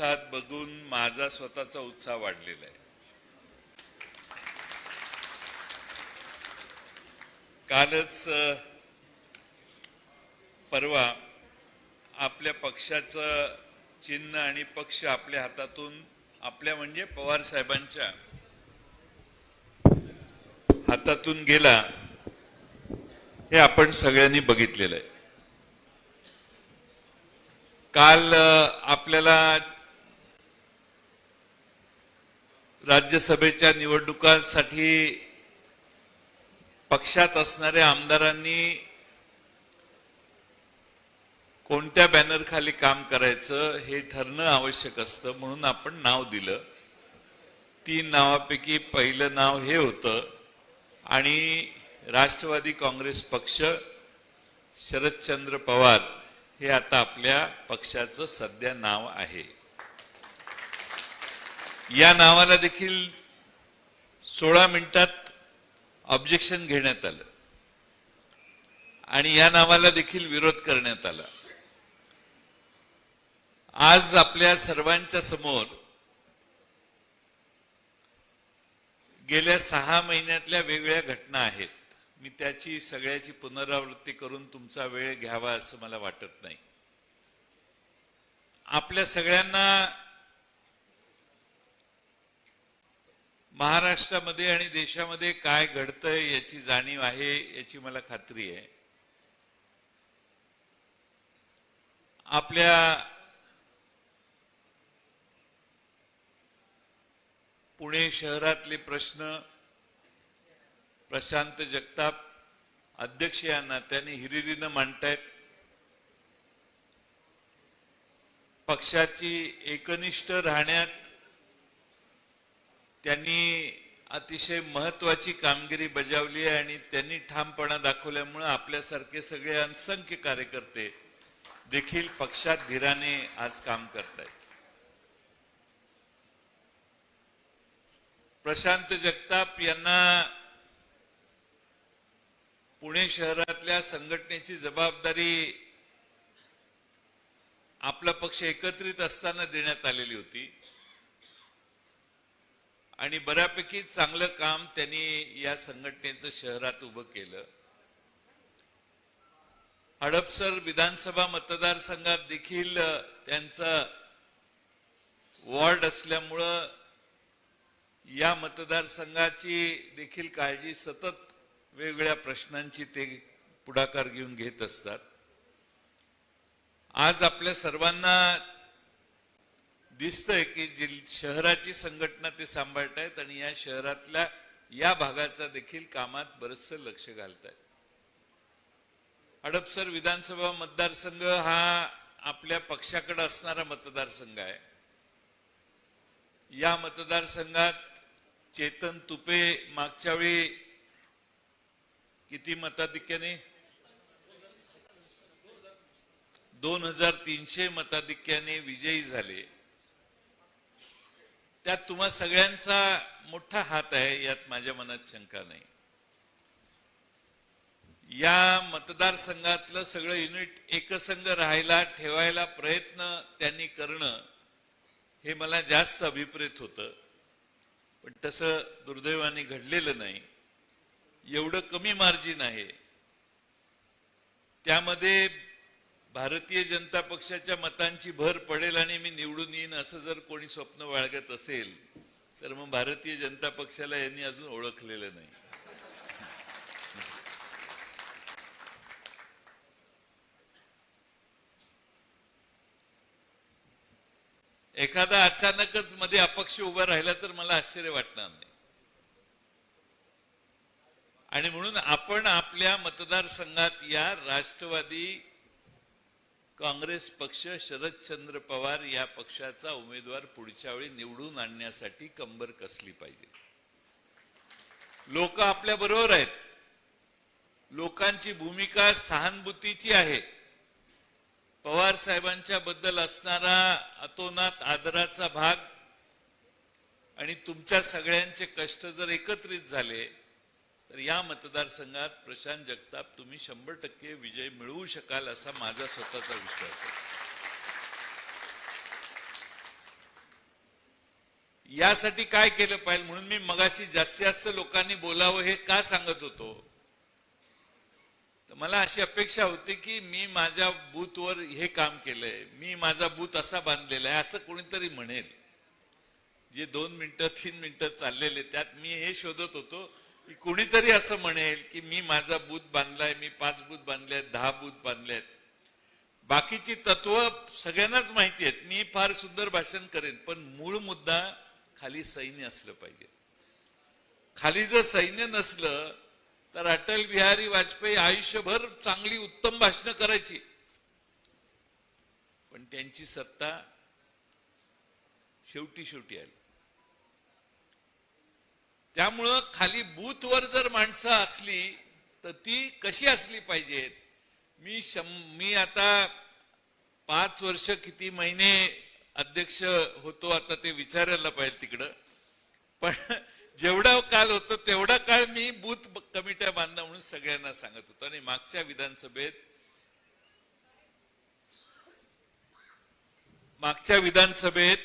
बघून माझा स्वतःचा उत्साह वाढलेला आहे। कालच परवा आपल्या पक्षाचं चिन्ह आणि पक्ष आपल्या हातातून आपल्या म्हणजे पवार साहेबांच्या हातातून गेला हे आपण सगळ्यांनी बघितलेलं आहे। काल आपल्याला राज्यसभेच्या निवडणुकांसाठी पक्षात असणाऱ्या आमदारांनी कोणत्या बॅनर खाली काम करायचं हे ठरणं आवश्यक असतं, म्हणून आपण नाव दिलं। 3 नावापैकी पहिलं नाव हे होतं आणि राष्ट्रवादी काँग्रेस पक्ष शरदचंद्र पवार हे आता आपल्या पक्षाचं सध्या नाव आहे। या नावाला देखील 16 मिनिटात ऑब्जेक्शन घेण्यात आलं आणि या नावाला देखील विरोध करण्यात आला। आज आपल्या सर्वांच्या समोर गेल्या 6 महिन्यातल्या वेगवेगळ्या घटना आहेत। मी त्याची सगळ्याची पुनरावृत्ती करून तुमचा वेळ घ्यावा असं मला वाटत नाही। आपल्या सगळ्यांना महाराष्ट्रामध्ये आणि देशामध्ये काय घडतंय याची जाणीव आहे, याची मला खात्री आहे। आपल्या पुणे शहरातले प्रश्न प्रशांत जगताप अध्यक्ष या नात्याने हिरिरीनं मांडतायत। पक्षाची एकनिष्ठ राहण्यात त्यांनी अतिशय महत्त्वाची कामगिरी बजावली आहे आणि त्यांनी ठामपणा दाखवल्यामुळे आपल्यासारखे सगळे असंख्य कार्यकर्ते देखील पक्षात धीराने आज काम करतायत। प्रशांत जगताप यांना पुणे शहरातल्या संघटनेची जबाबदारी आपला पक्ष एकत्रित असताना देण्यात आलेली होती आणि बऱ्यापैकी चांगलं काम त्यांनी या संघटनेचं शहरात उभं केलं। हडपसर विधानसभा मतदारसंघात देखील त्यांचा वॉर्ड असल्यामुळं या मतदारसंघाची देखील काळजी सतत वेगवेगळ्या प्रश्नांची ते पुढाकार घेऊन घेत असतात। आज आपल्या सर्वांना दिसतंय की शहराची संघटना ते सांभाळतायत आणि या शहरातल्या या भागाचा देखील कामात बरंचसं लक्ष घालतायत। हडपसर विधानसभा मतदारसंघ हा आपल्या पक्षाकडे असणारा मतदारसंघ आहे। या मतदारसंघात चेतन तुपे मागच्या वेळी किती मताधिक्याने 2300 मताधिक्याने विजयी झाले। त्यात तुम्हा सगळ्यांचा मोठा हात आहे, यात माझ्या मनात शंका नाही। या मतदारसंघातलं सगळं युनिट एकसंघ राहायला ठेवायला प्रयत्न त्यांनी करणं हे मला जास्त अभिप्रेत होतं, पण तसं दुर्दैवाने घडलेलं नाही। एवढं कमी मार्जिन आहे, त्यामध्ये भारतीय जनता पक्षाच्या मतांची भर पडेल आणि मी निवडून येईन असं जर कोणी स्वप्न बाळगत असेल तर मग भारतीय जनता पक्षाला यांनी अजून ओळखलेलं नाही। एखादा अचानकच मध्ये अपक्ष उभा राहिला तर मला आश्चर्य वाटणार नाही आणि म्हणून आपण आपल्या मतदारसंघात या राष्ट्रवादी काँग्रेस पक्ष शरदचंद्र पवार या पक्षाचा उमेदवार पुढच्या वेळी निवडून आणण्यासाठी कंबर कसली पाहिजे। लोक आपल्या बरोबर आहेत, लोकांची भूमिका सहानुभूतीची आहे। पवार साहेबांच्या बद्दल असणारा अतोनात आदराचा भाग आणि तुमच्या सगळ्यांचे कष्ट जर एकत्रित झाले तर या मतदारसंघात प्रशांत जगताप तुम्ही 100% विजय मिळवू शकाल असा माझा स्वतःचा विश्वास आहे। यासाठी काय केलं पाहिजे म्हणून मी मगाशी जास्तीत जास्त लोकांनी बोलावं हे का सांगत होतो, तर मला अशी अपेक्षा होती की मी माझ्या बूथवर हे काम केलंय, मी माझा बूथ असा बांधलेला आहे असं कोणीतरी म्हणेल. जे 2 मिनिटं 3 मिनिटं चाललेले त्यात मी हे शोधत होतो की कोणीतरी असं म्हणेल की मी माझा बूथ बांधलाय, मी 5 बूथ बांधलेत, 10 बूथ बांधलेत. बाकीची तत्व सगळ्यांनाच माहिती आहेत. मी फार सुंदर भाषण करेन, पण मूळ मुद्दा खाली सैन्य असलं पाहिजे. खाली जर सैन्य नसलं तर अटल बिहारी वाजपेयी आयुष्यभर चांगली उत्तम भाषणं करायची, पण त्यांची सत्ता शेवटी आली. त्यामुळं खाली बूथवर जर माणसं असली तर ती कशी असली पाहिजेत. मी आता 5 वर्ष किती महिने अध्यक्ष होतो, आता ते विचारायला पाहिजे तिकडं, पण जेवढा काल होतो तेवढा काळ मी बूथ कमिट्या बांधणं म्हणून सगळ्यांना सांगत होतो. आणि मागच्या विधानसभेत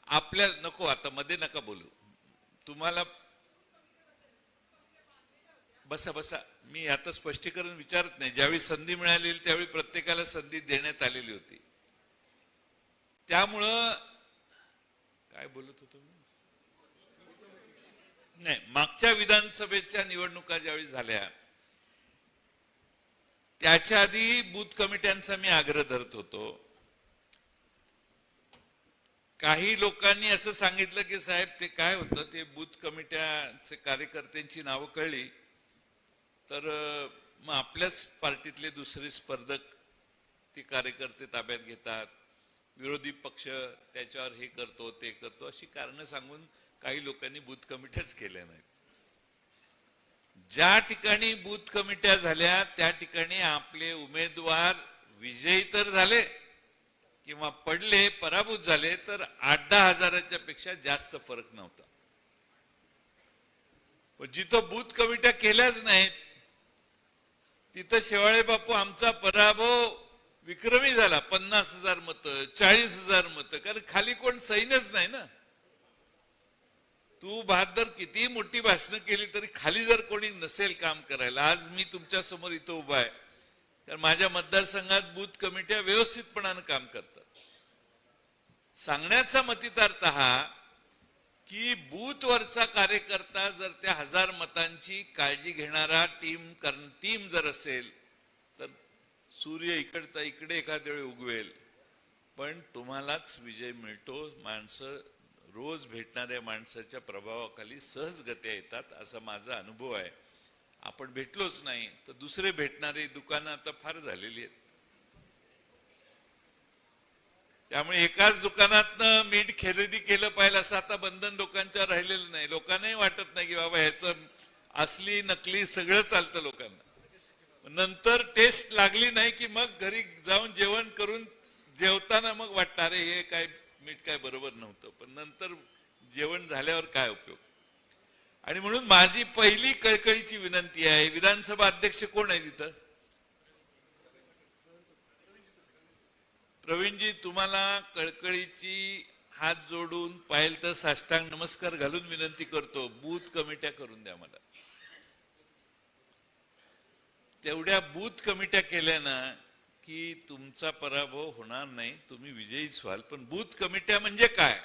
आपल्या नको आता मध्ये नका बोलू, तुम्हाला बसा मी आता स्पष्टीकरण विचारत नाही. ज्यावेळी संधी मिळालेली त्यावेळी प्रत्येकाला संधी देण्यात आलेली होती. त्यामुळं काय बोलत होतो मी, नाही, मागच्या विधानसभेच्या निवडणुका ज्यावेळी झाल्या त्याच्या आधी बूथ कमिट्यांचा मी आग्रह धरत होतो. काही लोकांनी असं सांगितलं की साहेब ते काय होतं, ते बूथ कमिट्याचे कार्यकर्त्यांची नावं कळली तर मग आपल्याच पार्टीतले दुसरे स्पर्धक ते कार्यकर्ते ताब्यात घेतात, विरोधी पक्ष त्याच्यावर हे करतो ते करतो, अशी कारणं सांगून काही लोकांनी बूथ कमिट्याच केल्या नाहीत. ज्या ठिकाणी बूथ कमिट्या झाल्या त्या ठिकाणी आपले उमेदवार विजयी तर झाले किंवा पडले, पराभूत झाले, तर 8-10 हजाराच्या पेक्षा जास्त फरक नव्हता. पण जिथं बूथ कमिट्या केल्याच नाहीत तिथं शेवाळे बापू आमचा पराभव विक्रमी झाला. 50,000 मतं, 40,000 मतं, कारण खाली कोण सैन्यच नाही ना. तू बहादर किती मोठी भाषणं केली तरी खाली जर कोणी नसेल काम करायला. आज मी तुमच्या समोर इथं उभा आहे तर माझ्या मतदारसंघात बूथ कमिट्या व्यवस्थितपणानं काम करतात. सांगण्याचा मतितार्थ हा की बूथवरचा कार्यकर्ता जर त्या 1000 मतांची काळजी घेणारा टीम जर असेल तर सूर्य इकडचा इकडे एखाद्या वेळी उगवेल, पण तुम्हालाच विजय मिळतो. माणसं रोज भेटणाऱ्या माणसाच्या प्रभावाखाली सहजगत्या येतात, असा माझा अनुभव आहे. आपण भेटलोच नाही तर दुसरे भेटणारे दुकानं आता फार झालेली आहेत. त्यामुळे एकाच दुकानातनं मीठ खरेदी केलं पाहिजे असं आता बंधन लोकांच्या राहिलेलं नाही. लोकांनाही वाटत नाही की बाबा ह्याचं असली नकली सगळं चालतं लोकांना. नंतर टेस्ट लागली नाही की मग घरी जाऊन जेवण करून जेवताना मग वाटतं अरे हे काय मीठ काय बरोबर नव्हतं, पण नंतर जेवण झाल्यावर काय उपयोग. आणि म्हणून माझी पहिली कळकळीची विनंती आहे, विधानसभा अध्यक्ष कोण आहे तिथं? प्रवीणजी, तुम्हाला कळकळीची हात जोडून पाहिलं तर साष्टांग नमस्कार घालून विनंती करतो, बूथ कमिट्या करून द्या मला. तेवढ्या बूथ कमिट्या केल्या ना की तुमचा पराभव होणार नाही, तुम्ही विजयीच व्हाल. पण बूथ कमिट्या म्हणजे काय?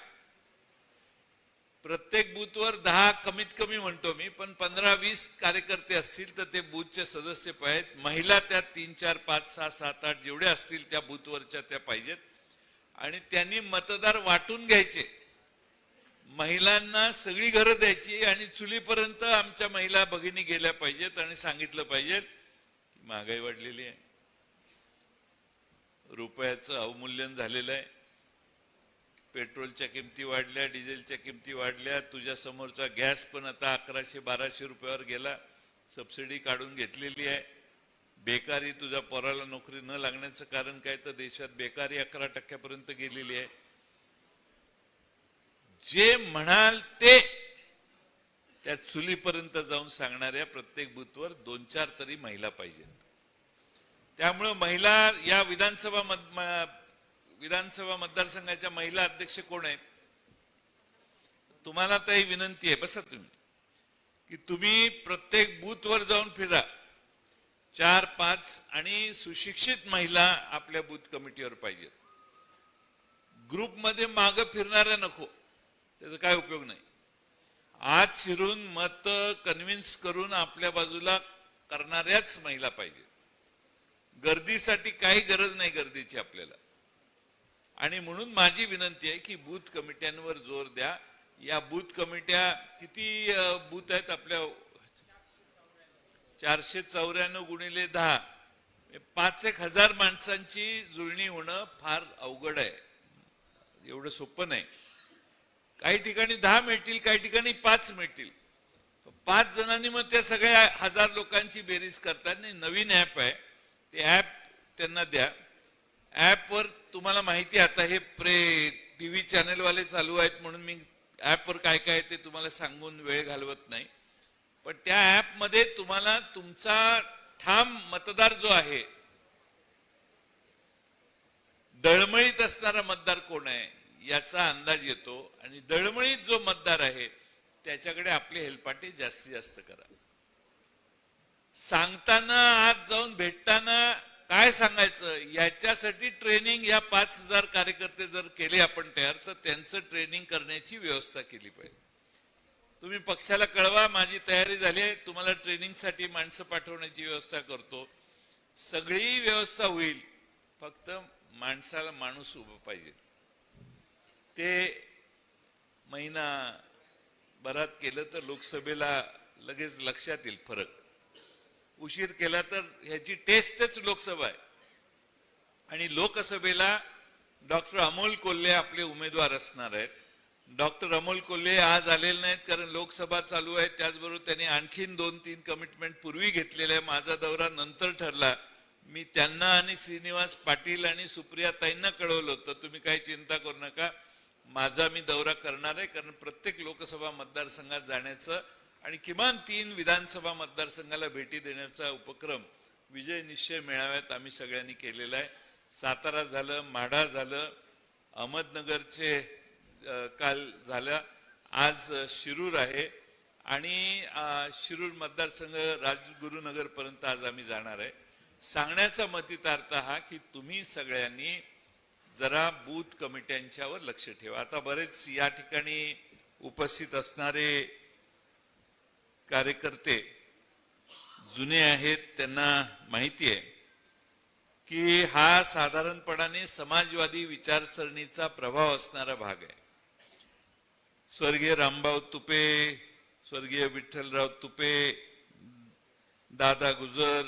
प्रत्येक बूथवर 10 कमीत कमी म्हणतो मी, पण 15-20 कार्यकर्ते असतील तर ते बूथचे सदस्य पाहिजेत. महिला त्यात 3, 4, 5, 6, 7, 8 जेवढे असतील त्या बूथवरच्या त्या पाहिजेत. आणि त्यांनी मतदार वाटून घ्यायचे. महिलांना सगळी घरं द्यायची आणि चुलीपर्यंत आमच्या महिला भगिनी गेल्या पाहिजेत आणि सांगितलं पाहिजे की महागाई वाढलेली आहे, रुपयाचं अवमूल्यन झालेलं आहे, पेट्रोलच्या किमती वाढल्या, डिझेलच्या किमती वाढल्या, तुझ्या समोरचा गॅस पण आता 1100-1200 रुपयावर गेला, सबसिडी काढून घेतलेली आहे. बेकारी, तुझ्या पोराला नोकरी न लागण्याचं कारण काय तर देशात बेकारी 11% गेलेली आहे. जे म्हणाल ते त्या चुलीपर्यंत जाऊन सांगणाऱ्या प्रत्येक बूथवर 2-4 तरी महिला पाहिजेत. त्यामुळे महिला या विधानसभा मतदारसंघाच्या महिला अध्यक्ष कोण आहेत? तुम्हाला तर ही विनंती आहे, बसा तुम्ही, की तुम्ही प्रत्येक बूथवर जाऊन फिरा. 4-5 आणि सुशिक्षित महिला आपल्या बूथ कमिटीवर पाहिजेत. ग्रुपमध्ये मागे फिरणाऱ्या नको, त्याचा काय उपयोग नाही. आत शिरून मत कन्व्हिन्स करून आपल्या बाजूला करणाऱ्याच महिला पाहिजे. गर्दीसाठी काही गरज नाही गर्दीची आपल्याला. आणि म्हणून माझी विनंती आहे की बूथ कमिट्यांवर जोर द्या. या बूथ कमिट्या किती बूथ आहेत आपल्या? 494 गुणिले 10, 5,000 माणसांची जुळणी होणं फार अवघड आहे. एवढं सोपं नाही. काही ठिकाणी 10 मिळतील, काही ठिकाणी 5 मिळतील. 5 जणांनी मग त्या सगळ्या 1000 लोकांची बेरीज करतात. नवीन ऍप आहे, ते ऍप त्यांना द्या. ऍपवर तुम्हाला माहिती आहे, आता हे टीव्ही चॅनल वाले चालू आहेत म्हणून मी ऍपवर काय काय ते तुम्हाला सांगून वेळ घालवत नाही. पण त्या ऍप मध्ये तुम्हाला तुमचा ठाम मतदार जो आहे, डळमळीत असणारा मतदार कोण आहे याचा अंदाज येतो. आणि डळमळीत जो मतदार आहे त्याच्याकडे आपले हेलपाटे जास्तीत जास्त करा. सांगताना, आज जाऊन भेटताना काय सांगायचं याच्यासाठी ट्रेनिंग या 5,000 कार्यकर्ते जर केले आपण तयार, तर त्यांचं ट्रेनिंग करण्याची व्यवस्था केली पाहिजे. तुम्ही पक्षाला कळवा, माझी तयारी झाली आहे, तुम्हाला ट्रेनिंगसाठी माणसं पाठवण्याची व्यवस्था करतो. सगळी व्यवस्था होईल, फक्त माणसाला माणूस उभं पाहिजे. ते महिना भरात केलं तर लोकसभेला लगेच लक्षात येईल फरक. उशीर केला तर ह्याची टेस्टच लोकसभा आहे. आणि लोकसभेला डॉक्टर अमोल कोल्हे आपले उमेदवार असणार आहेत. डॉक्टर अमोल कोल्हे आज आलेले नाहीत कारण लोकसभा चालू आहे. त्याचबरोबर त्यांनी आणखीन 2-3 कमिटमेंट पूर्वी घेतलेले आहे. माझा दौरा नंतर ठरला. मी त्यांना आणि श्रीनिवास पाटील आणि सुप्रिया ताईंना कळवलं होतं, तुम्ही काही चिंता करू नका, माझा मी दौरा करणार आहे. कारण प्रत्येक लोकसभा मतदारसंघात जाण्याचं आणि किमान 3 विधानसभा मतदारसंघाला भेटी देण्याचा उपक्रम विजय निश्चय मेळाव्यात आम्ही सगळ्यांनी केलेला आहे. सातारा झालं, माढा झालं, अहमदनगरचे काल झालं, आज शिरूर आहे आणि शिरूर मतदारसंघ राजगुरुनगर पर्यंत आज आम्ही जाणार आहे. सांगण्याचा मतितार्थ हा की तुम्ही सगळ्यांनी जरा बूथ कमिट्यांच्यावर लक्ष ठेवा. आता बरेच या ठिकाणी उपस्थित असणारे कार्यकर्ते जुने आहेत, त्यांना माहिती आहे की हा साधारणपणाने समाजवादी विचारसरणीचा प्रभाव असणारा भाग आहे. स्वर्गीय रामभाऊ तुपे, स्वर्गीय विठ्ठलराव तुपे, दादा गुजर,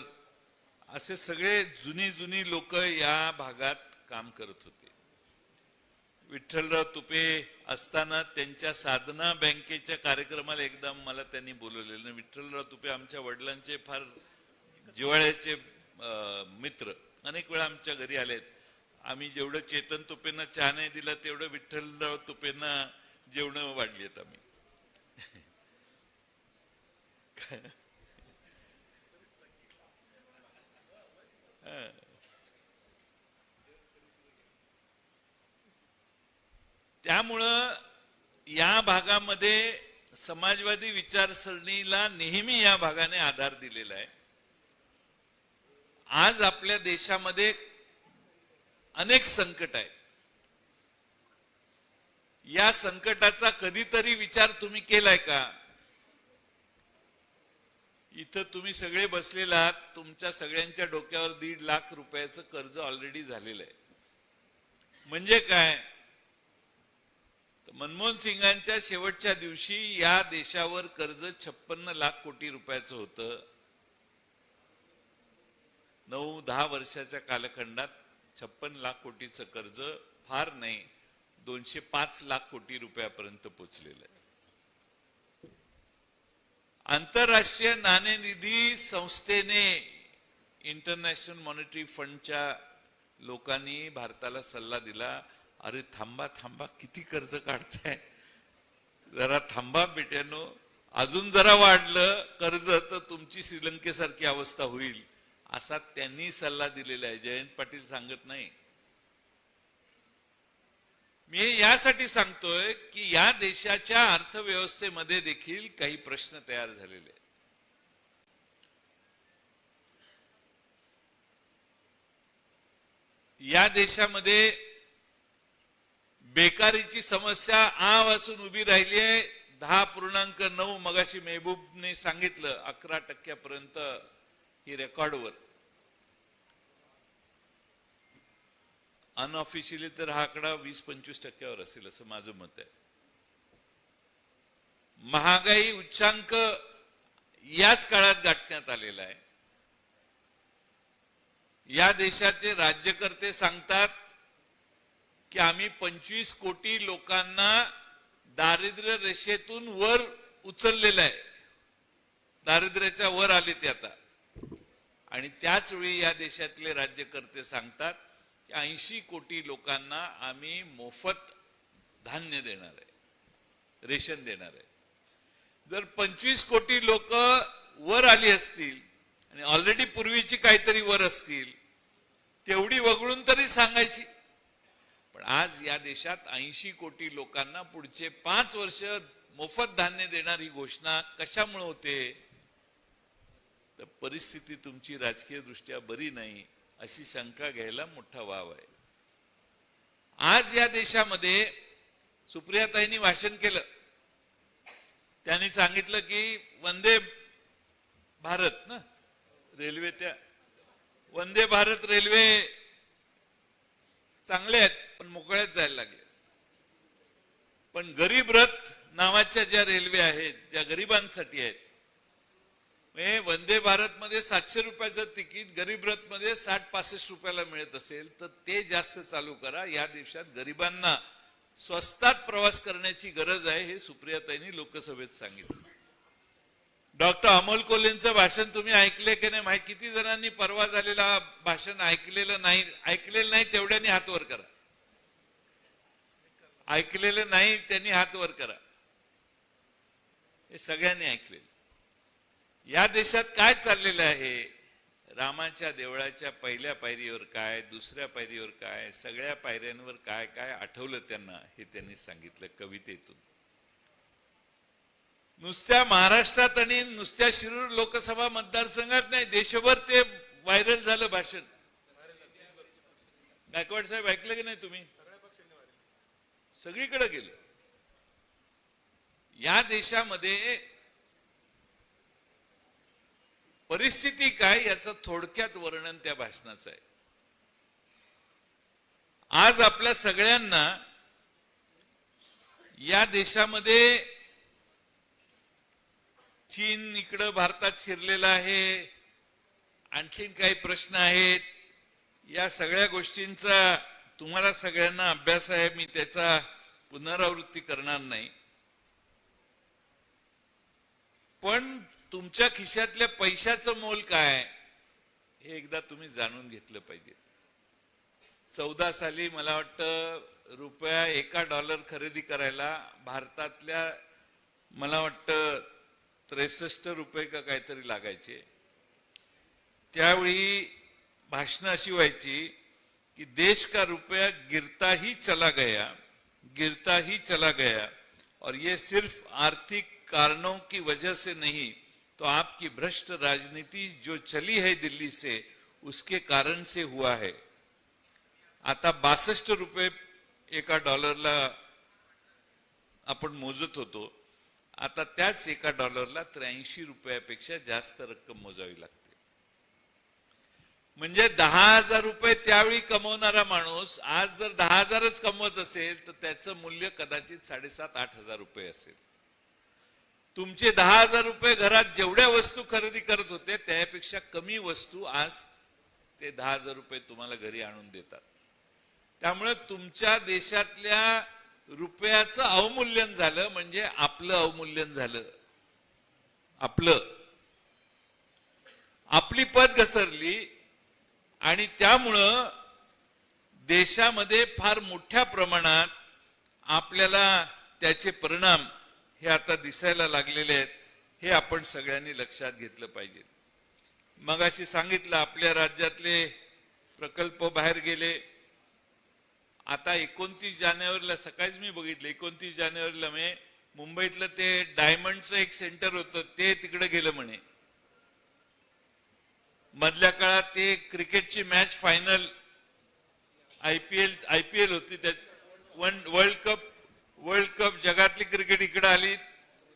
असे सगळे जुनी लोक या भागात काम करत होते. विठ्ठलराव तुपे असताना त्यांच्या साधना बँकेच्या कार्यक्रमाला एकदा मला त्यांनी बोलवलेलं. विठ्ठलराव तुपे आमच्या वडिलांचे फार जिव्हाळ्याचे मित्र, अनेक वेळा आमच्या घरी आलेत. आम्ही जेवढं चेतन तुपेंना चहा नाही दिला तेवढं विठ्ठलराव तुपेंना जेवणं वाढली आहेत आम्ही. त्यामुळं या भागामध्ये समाजवादी विचारसरणीला नेहमी या भागाने आधार दिलेला आहे. आज आपल्या देशामध्ये अनेक संकट आहेत. या संकटाचा कधीतरी विचार तुम्ही केलाय का? इथं तुम्ही सगळे बसलेला आहात, तुमच्या सगळ्यांच्या डोक्यावर 1.5 लाख रुपयाचं कर्ज ऑलरेडी झालेलं आहे. म्हणजे काय? मनमोहन सिंगांच्या शेवटच्या दिवशी या देशावर कर्ज 56 लाख कोटी रुपयाचं होतं. 9-10 वर्षाच्या कालखंडात 56 लाख कोटीचं कर्ज फार नाही 205 लाख कोटी रुपयापर्यंत पोहोचलेलं आहे. आंतरराष्ट्रीय नाणेनिधी संस्थेने, इंटरनॅशनल मॉनिटरी फंडच्या लोकांनी भारताला सल्ला दिला, अरे थांबा थांबा, किती कर्ज काढताय, जरा थांबा बेट्यानो, अजून जरा वाढलं कर्ज तर तुमची श्रीलंकेसारखी अवस्था होईल, असा त्यांनी सल्ला दिलेला आहे. जयंत पाटील सांगत नाही. मी यासाठी सांगतोय की या देशाच्या अर्थव्यवस्थेमध्ये देखील काही प्रश्न तयार झालेले आहेत. या देशामध्ये बेकारीची समस्या आजपासून उभी राहिली आहे. 10.9 मगाशी मेहबूबने सांगितलं 11% ही रेकॉर्डवर. अनऑफिशियली तर हा आकडा 20-25% असेल असं माझं मत आहे. महागाई उच्चांक याच काळात गाठण्यात आलेला आहे. या देशाचे राज्यकर्ते सांगतात की आम्ही 25 कोटी लोकांना दारिद्र्य रेषेतून वर उचललेलं आहे. दारिद्र्याच्या वर आले ते आता. आणि त्याच वेळी या देशातले राज्यकर्ते सांगतात की 80 कोटी लोकांना आम्ही मोफत धान्य देणार आहे, रेशन देणार आहे. जर 25 कोटी लोक वर आली असतील आणि ऑलरेडी पूर्वीची काहीतरी वर असतील, तेवढी वगळून तरी सांगायची. पण आज या देशात 80 कोटी लोकांना पुढचे 5 वर्ष मोफत धान्य देणार ही घोषणा कशामुळे होते? तर परिस्थिती तुमची राजकीय दृष्ट्या बरी नाही अशी शंका घ्यायला मोठा वाव आहे. आज या देशामध्ये सुप्रियाताईंनी भाषण केलं. त्यांनी सांगितलं की वंदे भारत ना रेल्वे, त्या वंदे भारत रेल्वे चांगले आहेत पण मोकळ्याच जायला लागले. पण गरीब रथ नावाच्या ज्या रेल्वे आहेत, ज्या गरिबांसाठी आहेत, वंदे भारत मध्ये 700 रुपयाचं तिकीट गरीब रथ मध्ये 60-65 रुपयाला मिळत असेल तर ते जास्त चालू करा. या देशात गरिबांना स्वस्तात प्रवास करण्याची गरज आहे हे सुप्रियाताईंनी लोकसभेत सांगितलं. डॉक्टर अमोल कोल्हेंचं भाषण तुम्ही ऐकले की नाही माहिती? किती जणांनी परवा झालेला भाषण ऐकलेलं नाही तेवढ्यांनी हात वर करा. ऐकलेलं नाही त्यांनी हात वर करा. हे सगळ्यांनी ऐकलेलं. या देशात काय चाललेलं आहे? रामाच्या देवळाच्या पहिल्या पायरीवर काय, दुसऱ्या पायरीवर काय, सगळ्या पायऱ्यांवर काय काय आठवलं त्यांना हे त्यांनी सांगितलं कवितेतून. नुसत्या महाराष्ट्रात आणि नुसत्या शिरूर लोकसभा मतदारसंघात नाही, देशभर ते व्हायरल झालं भाषण. गायकवाड साहेब ऐकलं की नाही तुम्ही? सगळीकडे गेलं. या देशामध्ये परिस्थिती काय याचं थोडक्यात वर्णन त्या भाषणाचं आहे. आज आपल्या सगळ्यांना या देशामध्ये चीन इकडं भारतात शिरलेला आहे, आणखीन काही प्रश्न आहेत. या सगळ्या गोष्टींचा तुम्हाला सगळ्यांना अभ्यास आहे, मी त्याचा पुनरावृत्ती करणार नाही. पण तुमच्या खिशातल्या पैशाचं मोल काय हे एकदा तुम्ही जाणून घेतलं पाहिजे. 14 साली मला वाटतं रुपया $1 खरेदी करायला भारतातल्या मला वाटतं 63 रुपये का काहीतरी लागायचे. त्यावेळी भाषण अशी व्हायची कि देश का रुपया गिरता ही चला गया और ये सिर्फ आर्थिक कारणों की वजह से नहीं तो आपकी भ्रष्ट राजनीति जो चली है दिल्ली से उसके कारण से हुआ है. आता 62 रुपये $1 आपण मोजत होतो. आता त्याच $1 83 रुपयापेक्षा जास्त रक्कम मोजावी लागते. म्हणजे 10,000 रुपये त्यावेळी कमवणारा माणूस आज जर 10,000च कमवत असेल तर त्याचं मूल्य कदाचित 7,500-8,000 रुपये असेल. तुमचे 10,000 रुपये घरात जेवढ्या वस्तू खरेदी करत होते त्यापेक्षा कमी वस्तू आज ते 10,000 रुपये तुम्हाला घरी आणून देतात. त्यामुळे तुमच्या देशातल्या रुपयाचं अवमूल्यन झालं म्हणजे आपलं अवमूल्यन झालं. आपली पत घसरली आणि त्यामुळं देशामध्ये फार मोठ्या प्रमाणात आपल्याला त्याचे परिणाम हे आता दिसायला लागलेले आहेत. हे आपण सगळ्यांनी लक्षात घेतलं पाहिजे. मगाशी सांगितलं आपल्या राज्यातले प्रकल्प बाहेर गेले. आता 29 जानेवारीला सकाळीच मी बघितलं, 29 जानेवारीला मी मुंबईतलं ते डायमंडचं एक सेंटर होतं ते तिकडे गेलं म्हणे. मधल्या काळात ते क्रिकेटची मॅच फायनल आयपीएल होती, त्यात वर्ल्ड कप जगातली क्रिकेट इकडे आली,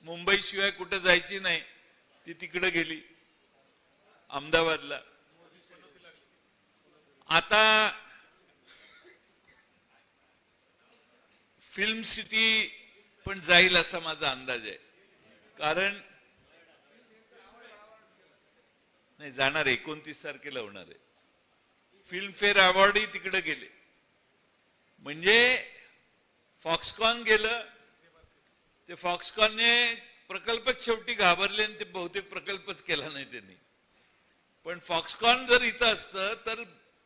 मुंबई शिवाय कुठं जायची नाही, ती तिकडे गेली अहमदाबादला. आता फिल्म सिटी पण जाईल असा माझा अंदाज आहे, कारण नाही जाणार, 29 तारखेला होणार आहे. फिल्मफेअर अवॉर्डही तिकडे गेले. म्हणजे फॉक्सकॉन गेलं, ते फॉक्सकॉनने प्रकल्पच शेवटी घाबरले आणि ते बहुतेक प्रकल्पच केला नाही त्यांनी. पण फॉक्सकॉन जर इथं असतं तर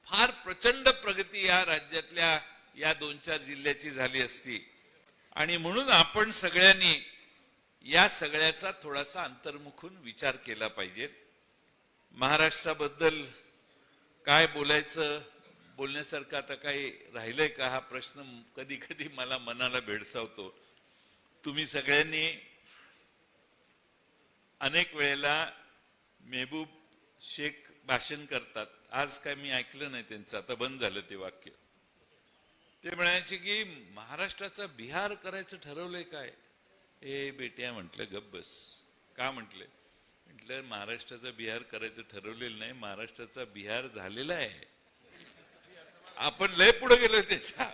फार प्रचंड प्रगती या राज्यातल्या या 2-4 जिल्ह्याची झाली असती. आणि म्हणून आपण सगळ्यांनी या सगळ्याचा थोडासा अंतर्मुखून विचार केला पाहिजे. महाराष्ट्राबद्दल काय बोलायचं, बोलण्यासारखं आता काही राहिलंय का, हा प्रश्न कधी कधी मला मनाला भेडसावतो. तुम्ही सगळ्यांनी अनेक वेळेला मेहबूब शेख भाषण करतात, आज काय मी ऐकलं नाही त्यांचं, आता बंद झालं ते वाक्य. ते म्हणायचे की महाराष्ट्राचा बिहार करायचं ठरवलंय काय. ए बेट्या म्हटलं गप्प बस. का म्हटलं, म्हटलं महाराष्ट्राचा बिहार करायचं ठरवलेलं नाही, महाराष्ट्राचा बिहार झालेला आहे. आपण लय पुढे गेलोय त्याच्या.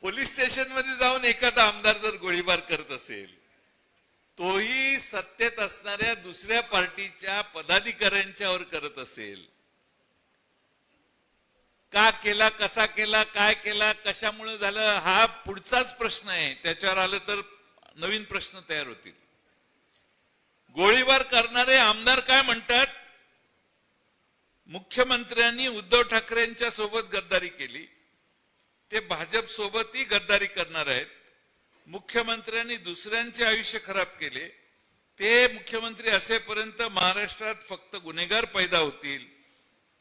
पोलीस स्टेशन मध्ये जाऊन एखादा आमदार जर गोळीबार करत असेल, तोही सत्तेत असणाऱ्या दुसऱ्या पार्टीच्या पदाधिकाऱ्यांच्यावर करत असेल, का केला, कसा केला, काय केला, कशामुळे झालं, हा पुढचाच प्रश्न आहे. त्याच्यावर आलं तर नवीन प्रश्न तयार होतील. गोळीबार करणारे आमदार काय म्हणतात, मुख्यमंत्र्यांनी उद्धव ठाकरेंच्या सोबत गद्दारी केली, ते भाजप सोबतही गद्दारी करणार आहेत. मुख्यमंत्र्यांनी दुसऱ्यांचे आयुष्य खराब केले, ते मुख्यमंत्री असेपर्यंत महाराष्ट्रात फक्त गुन्हेगार पैदा होतील.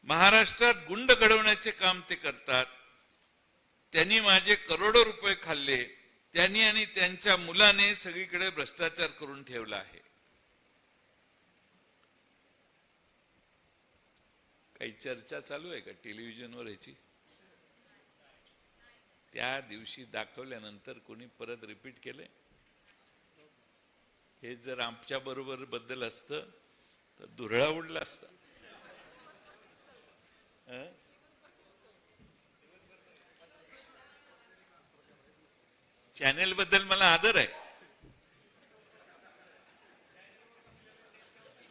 महाराष्ट्रात गुंड घडवण्याचे काम ते करतात. त्यांनी माझे करोडो रुपये खाल्ले, त्यांनी आणि त्यांच्या मुलाने सगळीकडे भ्रष्टाचार करून ठेवला आहे. काही चर्चा चालू आहे का टेलिव्हिजनवर ह्याची? त्या दिवशी दाखवल्यानंतर कोणी परत रिपीट केलंय? हे जर आमच्या बरोबर बद्दल असतं तर धुरळा उडला असता. चॅनेल बद्दल मला आदर आहे,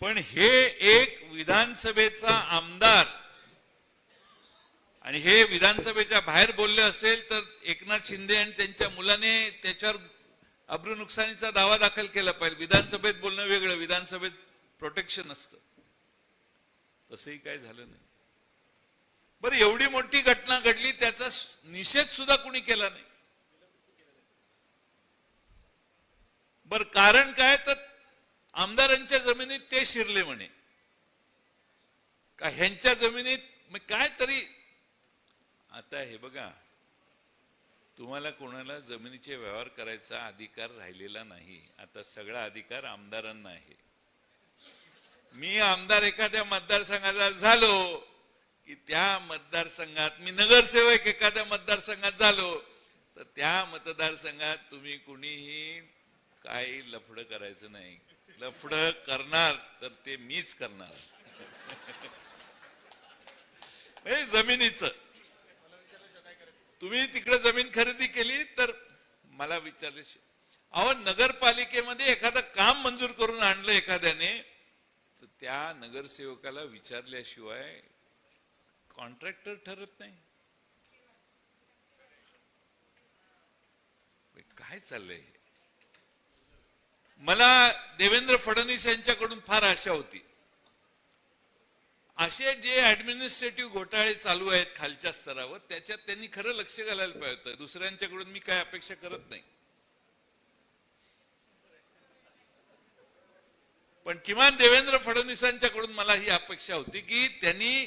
पण हे एक विधानसभेचा आमदार आणि हे विधानसभेच्या बाहेर बोलले असेल तर एकनाथ शिंदे आणि त्यांच्या मुलाने त्याच्यावर अब्रू नुकसानीचा दावा दाखल केला पाहिजे. विधानसभेत बोलणं वेगळं, विधानसभेत प्रोटेक्शन असतं. तसंही काय झालं नाही. बरं, एवढी मोठी घटना घडली, त्याचा निषेध सुद्धा कुणी केला नाही. बर, कारण काय, तर आमदारांच्या जमिनीत ते शिरले म्हणे, का ह्यांच्या जमिनीत मग काय तरी. आता हे बघा, तुम्हाला कोणाला जमिनीचे व्यवहार करायचा अधिकार राहिलेला नाही. आता सगळा अधिकार आमदारांना आहे. मी आमदार एखाद्या मतदारसंघाचा झालो की त्या मतदारसंघात, मी नगरसेवक एखाद्या मतदारसंघात झालो तर त्या मतदारसंघात तुम्ही कुणीही काही लफडं करायचं नाही. लफडं करणार तर ते मीच करणार. जमिनीचं तुम्ही तिकडे जमीन खरेदी केली तर मला विचारले, अहो नगरपालिकेमध्ये एखादं काम मंजूर करून आणलं एखाद्याने, तर त्या नगरसेवकाला विचारल्याशिवाय कॉन्ट्रॅक्टर ठरत नाही. काय चाललंय? मला देवेंद्र फडणवीस यांच्याकडून फार आशा होती. असे जे ऍडमिनिस्ट्रेटिव्ह घोटाळे चालू आहेत खालच्या स्तरावर, त्याच्यात त्यांनी खरं लक्ष घालायला पाहिजे होतं. दुसऱ्यांच्याकडून मी काय अपेक्षा करत नाही, पण किमान देवेंद्र फडणवीसांच्याकडून मला ही अपेक्षा होती की त्यांनी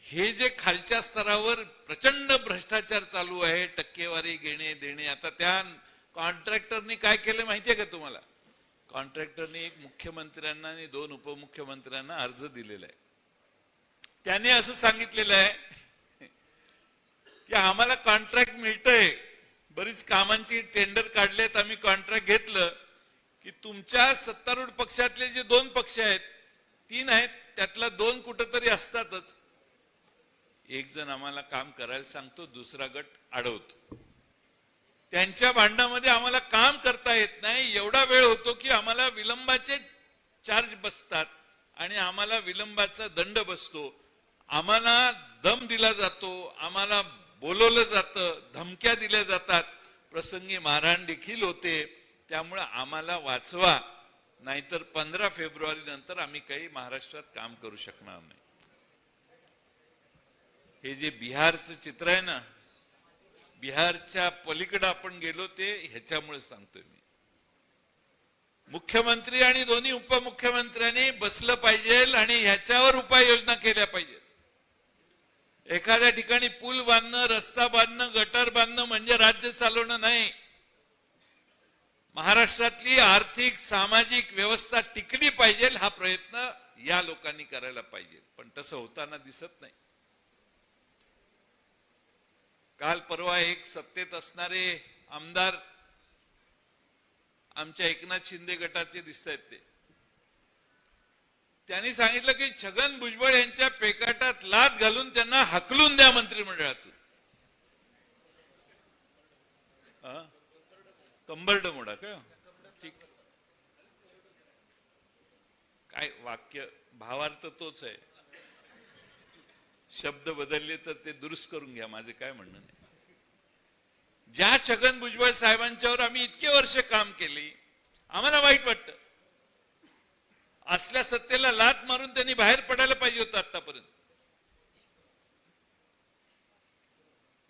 हे जे खालच्या स्तरावर प्रचंड भ्रष्टाचार चालू आहे, टक्केवारी घेणे देणे, आता त्या कॉन्ट्रॅक्टरनी काय केलं माहितीये का तुम्हाला? कॉन्ट्रॅक्टरनी एक मुख्यमंत्र्यांना आणि 2 उपमुख्यमंत्र्यांना अर्ज दिलेला आहे. त्याने असं सांगितलेलं आहे की आम्हाला कॉन्ट्रॅक्ट मिळतंय, बरीच कामांची टेंडर काढलेत, आम्ही कॉन्ट्रॅक्ट घेतलं की तुमच्या सत्तारूढ पक्षातले जे 2 पक्ष आहेत, 3 आहेत, त्यातला 2 कुठंतरी असतातच. एक जण आम्हाला काम करायला सांगतो, दुसरा गट अडवतो. त्यांच्या भांडणामध्ये आम्हाला काम करता येत नाही, एवढा वेळ होतो की आम्हाला विलंबाचे चार्ज बसतात आणि आम्हाला विलंबाचा दंड बसतो. आम्हाला दम दिला जातो, आम्हाला बोलवलं जातं, धमक्या दिल्या जातात, प्रसंगी मारहाण देखील होते. त्यामुळे आम्हाला वाचवा, नाहीतर 15 फेब्रुवारी नंतर आम्ही काही महाराष्ट्रात काम करू शकणार नाही. हे जे बिहारचं चित्र आहे ना, बिहारच्या पलीकडे आपण गेलो ते ह्याच्यामुळे सांगतोय मी. मुख्यमंत्री आणि दोन्ही उपमुख्यमंत्र्यांनी बसलं पाहिजे आणि ह्याच्यावर उपाययोजना केल्या पाहिजेत. एखाद्या ठिकाणी पूल बांधणं, रस्ता बांधणं, गटर बांधणं म्हणजे राज्य चालवणं नाही. महाराष्ट्रातली आर्थिक सामाजिक व्यवस्था टिकली पाहिजे, हा प्रयत्न या लोकांनी करायला पाहिजे. पण तसं होताना दिसत नाही. काल परवा एक सत्तेत असणारे आमदार आमच्या एकनाथ शिंदे गटाचे दिसत आहेत, त्यांनी सांगितलं की छगन भुजबळ यांच्या पेकाटात लाथ घालून त्यांना हकलून द्या मंत्रिमंडळातून. कंबरड मोडा का? ठीक, काय वाक्य भावार्थ तोच आहे, शब्द बदलले तर ते दुरुस्त करून घ्या, माझे काय म्हणणं नाही. ज्या छगन भुजबळ साहेबांच्यावर आम्ही इतके वर्ष काम केली, आम्हाला वाईट वाटतं. असल्या सत्तेला लाथ मारून त्यांनी बाहेर पडायला पाहिजे होतं आतापर्यंत.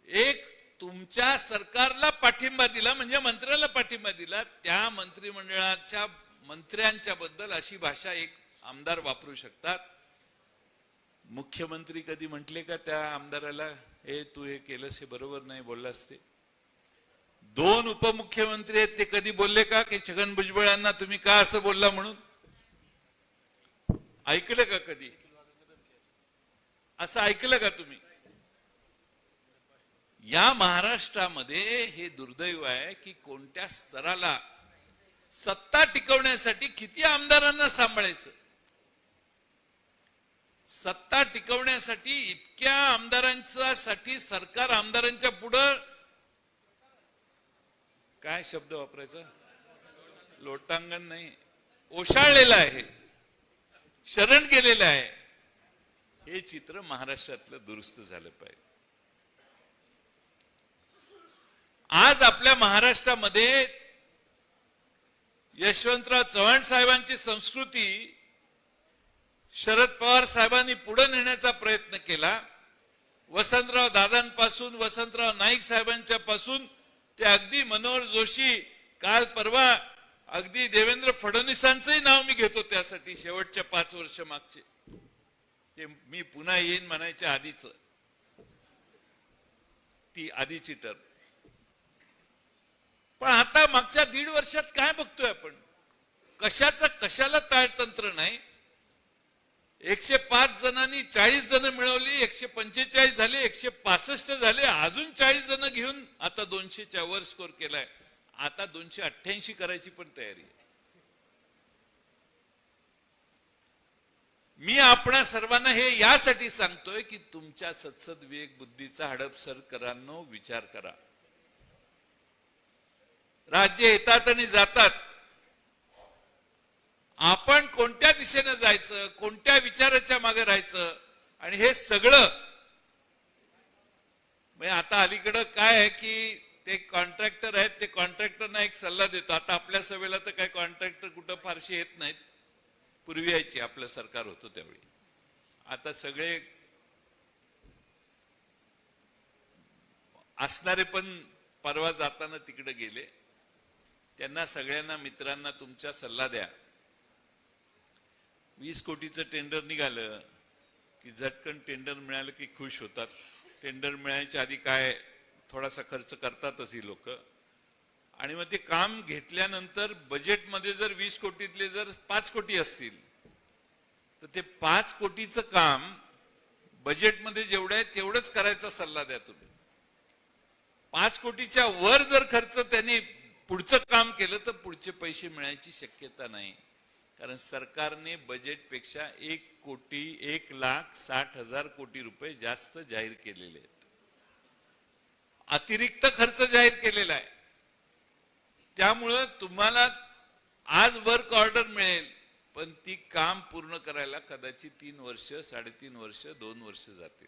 एक तुमच्या सरकारला पाठिंबा दिला म्हणजे मंत्र्याला पाठिंबा दिला, त्या मंत्रिमंडळाच्या मंत्र्यांच्या बद्दल अशी भाषा एक आमदार वापरू शकतात. मुख्यमंत्री कधी म्हटले का त्या आमदाराला, हे तू हे केलंस हे बरोबर नाही बोललास ते? 2 उपमुख्यमंत्री आहेत, ते कधी बोलले का की छगन भुजबळांना तुम्ही का असं बोलला म्हणून? ऐकलं का कधी? असं ऐकलं का तुम्ही? या महाराष्ट्रामध्ये हे दुर्दैव आहे की कोणत्या स्तराला सत्ता टिकवण्यासाठी किती आमदारांना सांभाळायचं. सत्ता टिकवण्यासाठी इतक्या आमदारांसाठी सरकार आमदारांच्या पुढं काय शब्द वापरायचा, लोटांगण नाही, ओशाळलेलं आहे, शरण गेलेलं आहे. हे चित्र महाराष्ट्रातलं दुरुस्त झालं पाहिजे. आज आपल्या महाराष्ट्रामध्ये यशवंतराव चव्हाण साहेबांची संस्कृती शरद पवार साहेबांनी पुढे नेण्याचा प्रयत्न केला. वसंतराव दादांपासून वसंतराव नाईक साहेबांच्या पासून ते अगदी मनोहर जोशी, काल परवा अगदी देवेंद्र फडणवीसांचंही नाव मी घेतो त्यासाठी, शेवटच्या 5 वर्ष मागचे, ते मी पुन्हा येईन म्हणायच्या आधीच, ती आधीची टर्म. पण आता मागच्या 1.5 वर्षात काय बघतोय आपण? कशाला ताळतंत्र नाही. 105 जणांनी 40 जण मिळवली, 145 झाले, 165 झाले, अजून 40 जण घेऊन आता 200च्या वर स्कोर केलाय. आता 288 करायची पण तयारी आहे. मी आपणा सर्वांना हे यासाठी सांगतोय की तुमच्या सत्सद विवेक बुद्धीचा हडपसर करांनो विचार करा. राज्य येतात आणि जातात, आपण कोणत्या दिशेने जायचं, कोणत्या विचाराच्या मागे राहायचं, आणि हे सगळं म्हणजे आता अलीकडं काय आहे की ते कॉन्ट्रॅक्टर आहेत, ते कॉन्ट्रॅक्टरना एक सल्ला देतो. आता आपल्या सभेला तर काय कॉन्ट्रॅक्टर कुठं फारशी येत नाहीत, पूर्वी यायची, आपलं सरकार होतं त्यावेळी. आता सगळे असणारे पण परवा जाताना तिकडे गेले. त्यांना सगळ्यांना मित्रांना तुमचा सल्ला द्या. 20 कोटीचं टेंडर निघालं की झटकन टेंडर मिळालं की खुश होतात. टेंडर मिळायच्या आधी काय थोडासा खर्च करतातच ही लोक, आणि मग ते काम घेतल्यानंतर बजेटमध्ये जर 20 कोटीतले जर 5 कोटी असतील तर ते 5 कोटीचं काम बजेटमध्ये जेवढं आहे तेवढंच करायचा सल्ला द्या तुम्ही. 5 कोटीच्या वर जर खर्च त्यांनी पुढचं काम केलं तर पुढचे पैसे मिळायची शक्यता नाही, कारण सरकारने बजेटपेक्षा 1,60,00,000 कोटी रुपये जास्त जाहीर केलेले आहेत. अतिरिक्त खर्च जाहीर केलेला आहे. त्यामुळं तुम्हाला आज वर्क ऑर्डर मिळेल, पण ती काम पूर्ण करायला कदाचित 3 वर्ष, 3.5 वर्ष, 2 वर्ष जातील.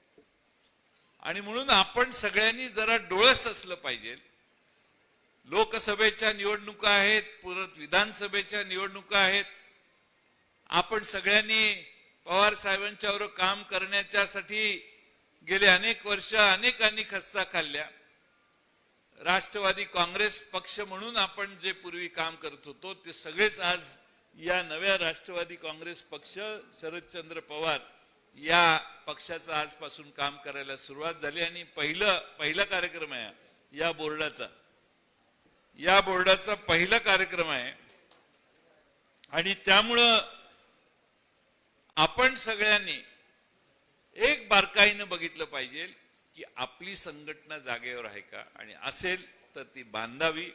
आणि म्हणून आपण सगळ्यांनी जरा डोळस असलं पाहिजे. लोकसभेच्या निवडणुका आहेत, परत विधानसभेच्या निवडणुका आहेत. आपण सगळ्यांनी पवार साहेबांच्यावर काम करण्याच्यासाठी गेले अनेक वर्ष अनेकांनी खस्ता खाल्ल्या. राष्ट्रवादी काँग्रेस पक्ष म्हणून आपण जे पूर्वी काम करत होतो ते सगळेच आज या नव्या राष्ट्रवादी काँग्रेस पक्ष, शरदचंद्र पवार या पक्षाचं आजपासून काम करायला सुरुवात झाली. आणि पहिला कार्यक्रम आहे या बोर्डाचा पहिला कार्यक्रम आहे. आणि त्यामुळं आपण सगळ्यांनी एक बारकाईनं बघितलं पाहिजे की आपली संघटना जागेवर आहे का, आणि असेल तर ती बांधावी.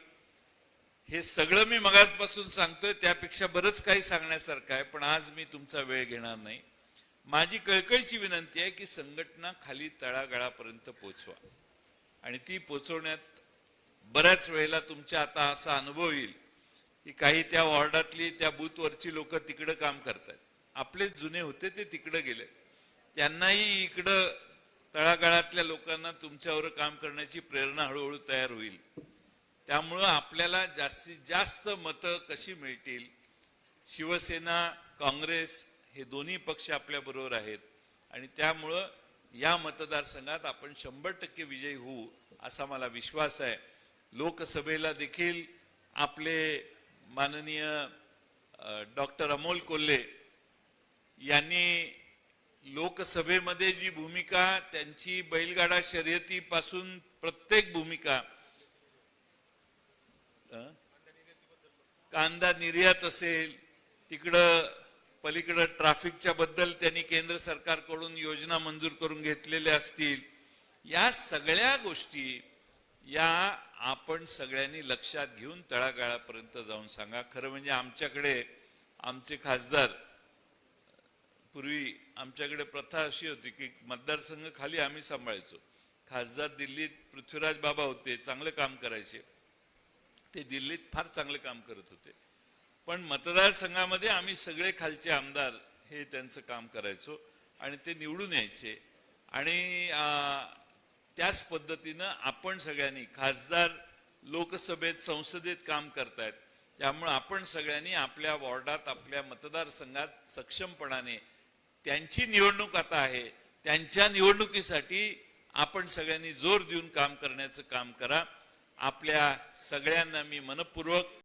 हे सगळं मी मगाचपासून सांगतोय, त्यापेक्षा बरंच काही सांगण्यासारखं आहे, पण आज मी तुमचा वेळ घेणार नाही. माझी कळकळीची विनंती आहे की संघटना खाली तळागाळापर्यंत पोहोचवा, आणि ती पोहोचवण्यात बऱ्याच वेळेला तुमच्या आता असा अनुभव येईल की काही त्या वॉर्डातली त्या बूथवरची लोक तिकडं काम करतात. आपले जुने होते ते तिकडं गेले, त्यांनाही इकडं तळागाळातल्या लोकांना तुमच्यावर काम करण्याची प्रेरणा हळूहळू तयार होईल. त्यामुळं आपल्याला जास्तीत जास्त मतं कशी मिळतील. शिवसेना, काँग्रेस हे दोन्ही पक्ष आपल्या बरोबर आहेत, आणि त्यामुळं या मतदारसंघात आपण 100% विजयी होऊ असा मला विश्वास आहे. लोकसभेला देखील आपले माननीय डॉक्टर अमोल कोल्हे यांनी लोकसभेमध्ये जी भूमिका त्यांची बैलगाडा शर्यतीपासून प्रत्येक भूमिका, कांदा निर्यात असेल, तिकडं पलीकडं ट्रॅफिकच्या बद्दल त्यांनी केंद्र सरकारकडून योजना मंजूर करून घेतलेल्या असतील, या सगळ्या गोष्टी या आपण सगळ्यांनी लक्षात घेऊन तळागाळापर्यंत जाऊन सांगा. खरं म्हणजे आमच्याकडे आमचे खासदार, पूर्वी आमच्याकडे प्रथा अशी होती की मतदारसंघ खाली आम्ही सांभाळायचो. खासदार दिल्लीत पृथ्वीराज बाबा होते, चांगलं काम करायचे, ते दिल्लीत फार चांगले काम करत होते, पण मतदारसंघामध्ये आम्ही सगळे खालचे आमदार हे त्यांचं काम करायचो आणि ते निवडून यायचे. आणि त्याच पद्धतीनं आपण सगळ्यांनी, खासदार लोकसभेत संसदेत काम करतायत, त्यामुळे आपण सगळ्यांनी आपल्या वॉर्डात, आपल्या मतदारसंघात सक्षमपणाने, त्यांची निवडणूक आता आहे, त्यांच्या निवडणुकीसाठी आपण सगळ्यांनी जोर देऊन काम करण्याचं काम करा. आपल्या सगळ्यांना मी मनपूर्वक